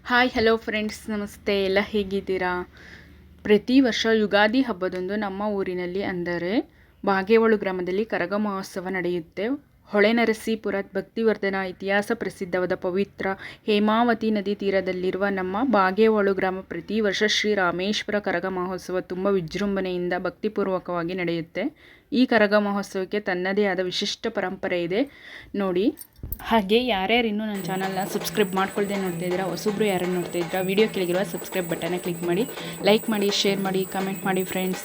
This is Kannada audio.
ಹಾಯ್ ಹಲೋ ಫ್ರೆಂಡ್ಸ್, ನಮಸ್ತೆ. ಎಲ್ಲ ಹೇಗಿದ್ದೀರಾ? ಪ್ರತಿ ವರ್ಷ ಯುಗಾದಿ ಹಬ್ಬದಂದು ನಮ್ಮ ಊರಿನಲ್ಲಿ ಅಂದರೆ ಬಾಗೇವಾಳು ಗ್ರಾಮದಲ್ಲಿ ಕರಗ ಮಹೋತ್ಸವ ನಡೆಯುತ್ತೆ. ಹೊಳೆನರಸೀಪುರ ಭಕ್ತಿವರ್ಧನ ಇತಿಹಾಸ ಪ್ರಸಿದ್ಧವಾದ ಪವಿತ್ರ ಹೇಮಾವತಿ ನದಿ ತೀರದಲ್ಲಿರುವ ನಮ್ಮ ಬಾಗೇವಾಳು ಗ್ರಾಮ ಪ್ರತಿ ವರ್ಷ ಶ್ರೀ ರಾಮೇಶ್ವರ ಕರಗ ಮಹೋತ್ಸವ ತುಂಬ ವಿಜೃಂಭಣೆಯಿಂದ ಭಕ್ತಿಪೂರ್ವಕವಾಗಿ ನಡೆಯುತ್ತೆ. ಈ ಕರಗ ಮಹೋತ್ಸವಕ್ಕೆ ತನ್ನದೇ ಆದ ವಿಶಿಷ್ಟ ಪರಂಪರೆ ಇದೆ ನೋಡಿ. ಹಾಗೆ ಯಾರ್ಯಾರು ಇನ್ನೂ ನನ್ನ ಚಾನಲ್ನ ಸಬ್ಸ್ಕ್ರೈಬ್ ಮಾಡ್ಕೊಳ್ದೆ ನೋಡ್ತಾ ಇದ್ದೀರಾ, ಹೊಸಬ್ರು ಯಾರನ್ನು ನೋಡ್ತಾ ಇದ್ದೀರಾ, ವಿಡಿಯೋ ಕೆಳಗಿರುವ ಸಬ್ಸ್ಕ್ರೈಬ್ ಬಟನ್ನ ಕ್ಲಿಕ್ ಮಾಡಿ, ಲೈಕ್ ಮಾಡಿ, ಶೇರ್ ಮಾಡಿ, ಕಮೆಂಟ್ ಮಾಡಿ ಫ್ರೆಂಡ್ಸ್.